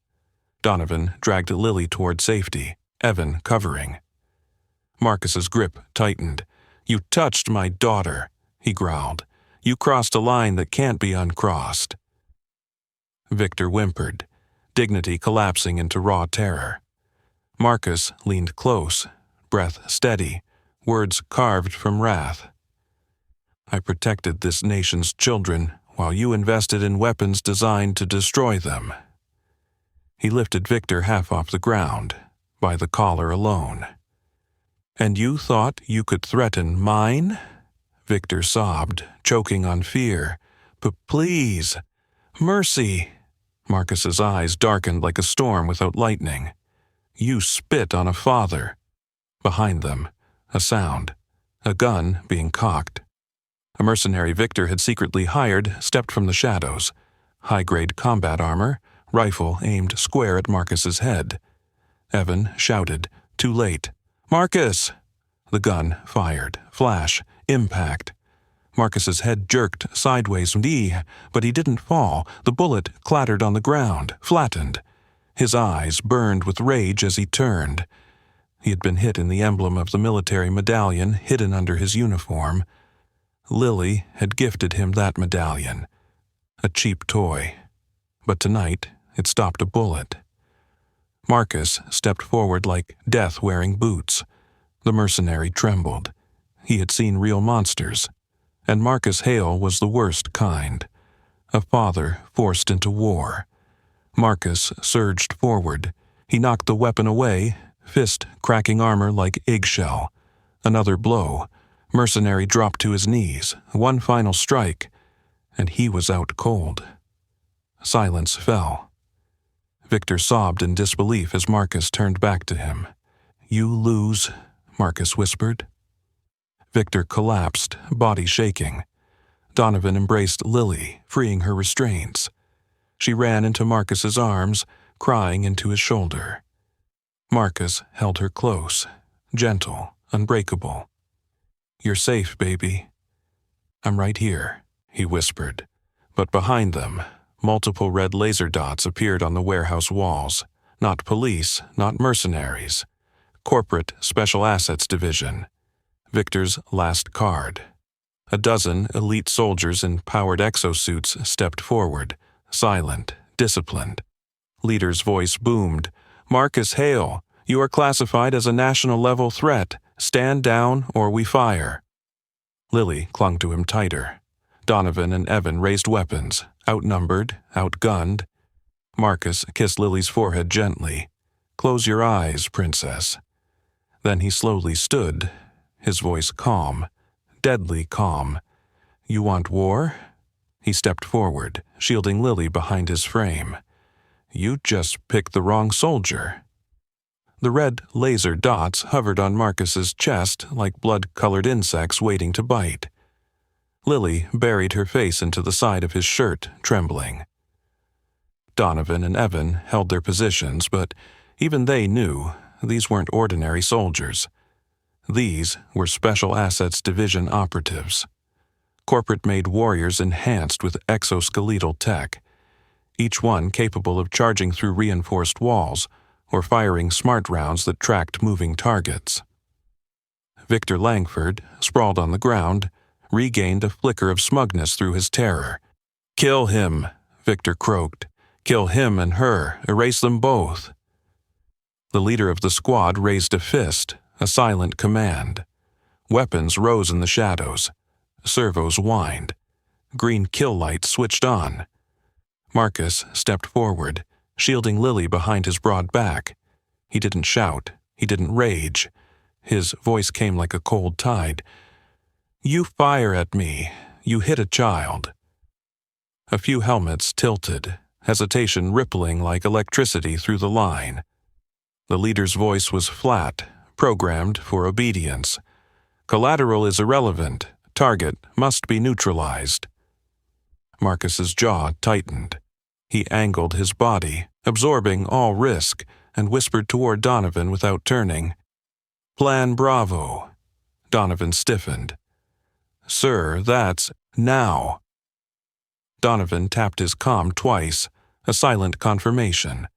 Donovan dragged Lily toward safety, Evan covering. Marcus's grip tightened. "You touched my daughter," he growled. "You crossed a line that can't be uncrossed." Victor whimpered, dignity collapsing into raw terror. Marcus leaned close, breath steady, words carved from wrath. "I protected this nation's children while you invested in weapons designed to destroy them." He lifted Victor half off the ground, by the collar alone. "And you thought you could threaten mine?" Victor sobbed, choking on fear. "But please, mercy." Marcus's eyes darkened like a storm without lightning. "You spit on a father." Behind them, a sound, a gun being cocked. A mercenary Victor had secretly hired stepped from the shadows. High-grade combat armor, rifle aimed square at Marcus's head. Evan shouted, too late. "Marcus!" The gun fired. Flash. Impact. Marcus's head jerked sideways, but he didn't fall. The bullet clattered on the ground, flattened. His eyes burned with rage as he turned. He had been hit in the emblem of the military medallion hidden under his uniform. Lily had gifted him that medallion. A cheap toy. But tonight, it stopped a bullet. Marcus stepped forward like death wearing boots. The mercenary trembled. He had seen real monsters. And Marcus Hale was the worst kind. A father forced into war. Marcus surged forward. He knocked the weapon away, fist cracking armor like eggshell. Another blow. Mercenary dropped to his knees. One final strike, and he was out cold. Silence fell. Victor sobbed in disbelief as Marcus turned back to him. "You lose," Marcus whispered. Victor collapsed, body shaking. Donovan embraced Lily, freeing her restraints. She ran into Marcus's arms, crying into his shoulder. Marcus held her close, gentle, unbreakable. "You're safe, baby." "I'm right here," he whispered. But behind them, multiple red laser dots appeared on the warehouse walls. Not police, not mercenaries. Corporate Special Assets Division. Victor's last card. A dozen elite soldiers in powered exosuits stepped forward, silent, disciplined. Leader's voice boomed. "Marcus Hale, you are classified as a national-level threat. Stand down or we fire." Lily clung to him tighter. Donovan and Evan raised weapons, outnumbered, outgunned. Marcus kissed Lily's forehead gently. "Close your eyes, princess." Then he slowly stood, his voice calm, deadly calm. "You want war?" He stepped forward, shielding Lily behind his frame. "You just picked the wrong soldier." The red laser dots hovered on Marcus's chest like blood-colored insects waiting to bite. Lily buried her face into the side of his shirt, trembling. Donovan and Evan held their positions, but even they knew these weren't ordinary soldiers. These were Special Assets Division operatives. Corporate-made warriors enhanced with exoskeletal tech, each one capable of charging through reinforced walls or firing smart rounds that tracked moving targets. Victor Langford, sprawled on the ground, regained a flicker of smugness through his terror. "Kill him," Victor croaked. "Kill him and her. Erase them both." The leader of the squad raised a fist, a silent command. Weapons rose in the shadows. Servos whined. Green kill light switched on. Marcus stepped forward, shielding Lily behind his broad back. He didn't shout. He didn't rage. His voice came like a cold tide. "You fire at me. You hit a child." A few helmets tilted, hesitation rippling like electricity through the line. The leader's voice was flat, programmed for obedience. "Collateral is irrelevant. Target must be neutralized." Marcus's jaw tightened. He angled his body, absorbing all risk, and whispered toward Donovan without turning. "Plan Bravo." Donovan stiffened. "Sir, that's now." Donovan tapped his comm twice, a silent confirmation.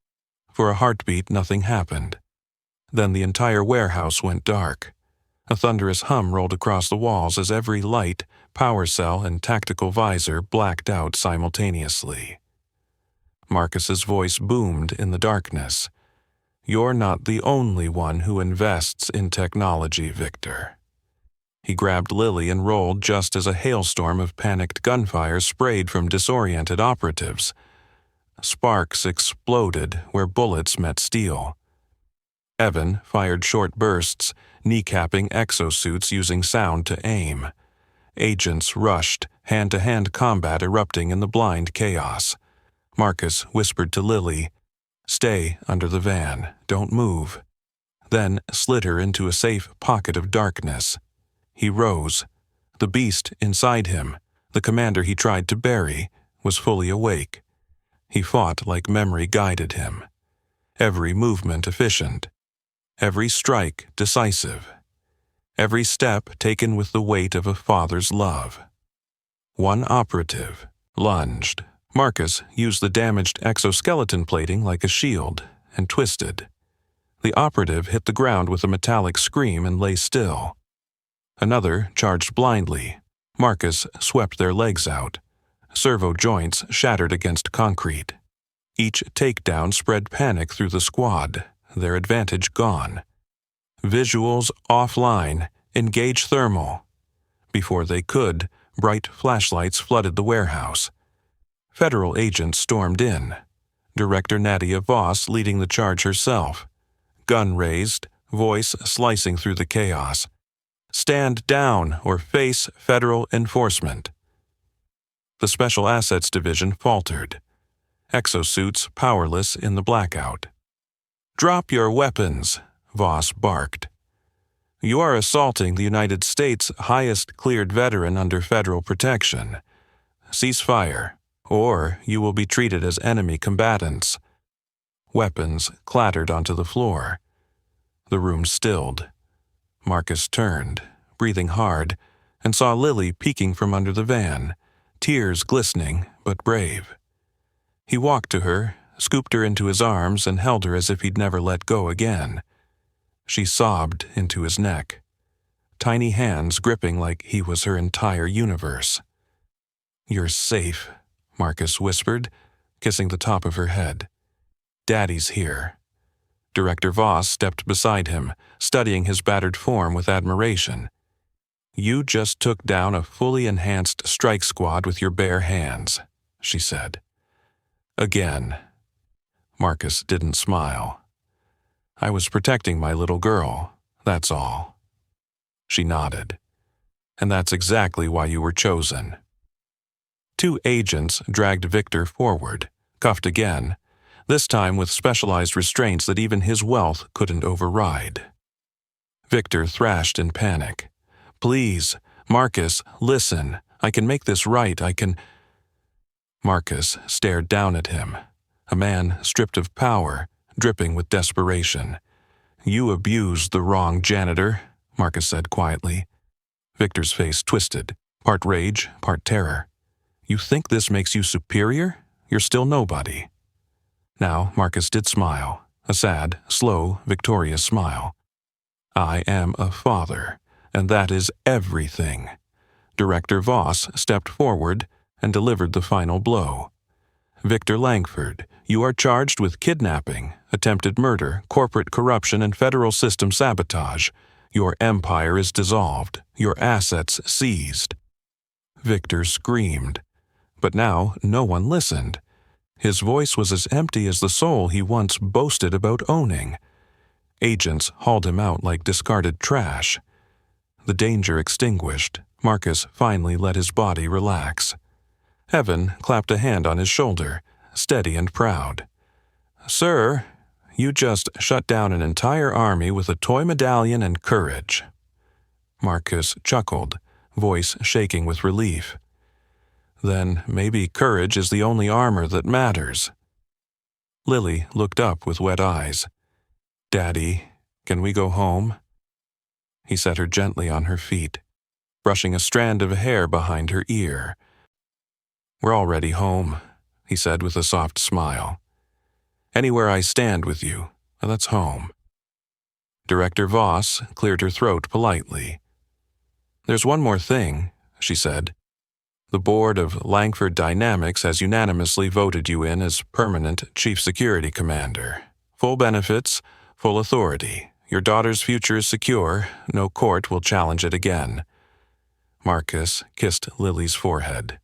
For a heartbeat, nothing happened. Then the entire warehouse went dark. A thunderous hum rolled across the walls as every light, power cell, and tactical visor blacked out simultaneously. Marcus's voice boomed in the darkness. "You're not the only one who invests in technology, Victor." He grabbed Lily and rolled just as a hailstorm of panicked gunfire sprayed from disoriented operatives. Sparks exploded where bullets met steel. Evan fired short bursts, kneecapping exosuits using sound to aim. Agents rushed, hand-to-hand combat erupting in the blind chaos. Marcus whispered to Lily, "Stay under the van, don't move," then slid her into a safe pocket of darkness. He rose. The beast inside him, the commander he tried to bury, was fully awake. He fought like memory guided him. Every movement efficient. Every strike decisive. Every step taken with the weight of a father's love. One operative lunged. Marcus used the damaged exoskeleton plating like a shield and twisted. The operative hit the ground with a metallic scream and lay still. Another charged blindly. Marcus swept their legs out. Servo joints shattered against concrete. Each takedown spread panic through the squad, their advantage gone. Visuals offline, engage thermal. Before they could, bright flashlights flooded the warehouse. Federal agents stormed in. Director Nadia Voss leading the charge herself. Gun raised, voice slicing through the chaos. "Stand down or face federal enforcement." The Special Assets Division faltered. Exosuits powerless in the blackout. "Drop your weapons," Voss barked. "You are assaulting the United States' highest cleared veteran under federal protection. Cease fire, or you will be treated as enemy combatants." Weapons clattered onto the floor. The room stilled. Marcus turned, breathing hard, and saw Lily peeking from under the van, tears glistening but brave. He walked to her, scooped her into his arms, and held her as if he'd never let go again. She sobbed into his neck, tiny hands gripping like he was her entire universe. "You're safe," Marcus whispered, kissing the top of her head. "Daddy's here." Director Voss stepped beside him, studying his battered form with admiration. "You just took down a fully enhanced strike squad with your bare hands," she said. "Again." Marcus didn't smile. "I was protecting my little girl, that's all." She nodded. "And that's exactly why you were chosen." Two agents dragged Victor forward, cuffed again, this time with specialized restraints that even his wealth couldn't override. Victor thrashed in panic. "Please, Marcus, listen. I can make this right. I can—" Marcus stared down at him, a man stripped of power, dripping with desperation. "You abused the wrong janitor," Marcus said quietly. Victor's face twisted, part rage, part terror. "You think this makes you superior? You're still nobody." Now Marcus did smile, a sad, slow, victorious smile. "I am a father, and that is everything." Director Voss stepped forward and delivered the final blow. "Victor Langford, you are charged with kidnapping, attempted murder, corporate corruption, and federal system sabotage. Your empire is dissolved, your assets seized." Victor screamed. But now no one listened. His voice was as empty as the soul he once boasted about owning. Agents hauled him out like discarded trash. The danger extinguished, Marcus finally let his body relax. Evan clapped a hand on his shoulder, steady and proud. "Sir, you just shut down an entire army with a toy medallion and courage." Marcus chuckled, voice shaking with relief. "Then maybe courage is the only armor that matters." Lily looked up with wet eyes. "Daddy, can we go home?" He set her gently on her feet, brushing a strand of hair behind her ear. "We're already home," he said with a soft smile. "Anywhere I stand with you, that's home." Director Voss cleared her throat politely. "There's one more thing," she said. "The board of Langford Dynamics has unanimously voted you in as permanent Chief Security Commander. Full benefits, full authority. Your daughter's future is secure. No court will challenge it again." Marcus kissed Lily's forehead.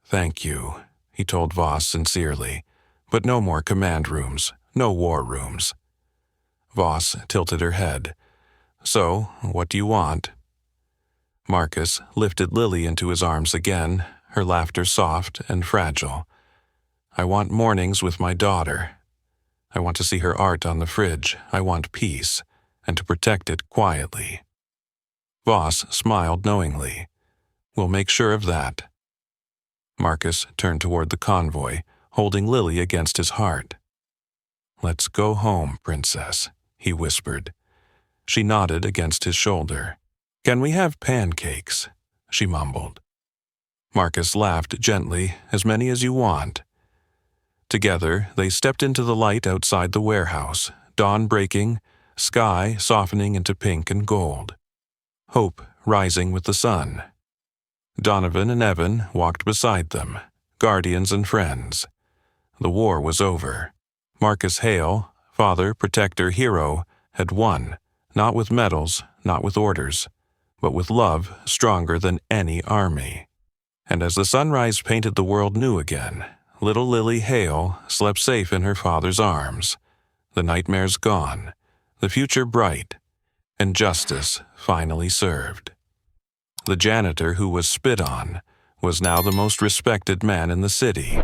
"Thank you," he told Voss sincerely. "But no more command rooms, no war rooms." Voss tilted her head. "So, what do you want?" Marcus lifted Lily into his arms again, her laughter soft and fragile. "I want mornings with my daughter. I want to see her art on the fridge. I want peace, and to protect it quietly." Voss smiled knowingly. "We'll make sure of that." Marcus turned toward the convoy, holding Lily against his heart. "Let's go home, Princess," he whispered. She nodded against his shoulder. "Can we have pancakes?" she mumbled. Marcus laughed gently, "As many as you want." Together, they stepped into the light outside the warehouse, dawn breaking, sky softening into pink and gold. Hope rising with the sun. Donovan and Evan walked beside them, guardians and friends. The war was over. Marcus Hale, father, protector, hero, had won, not with medals, not with orders, but with love stronger than any army. And as the sunrise painted the world new again, little Lily Hale slept safe in her father's arms, the nightmares gone, the future bright, and justice finally served. The janitor who was spit on was now the most respected man in the city.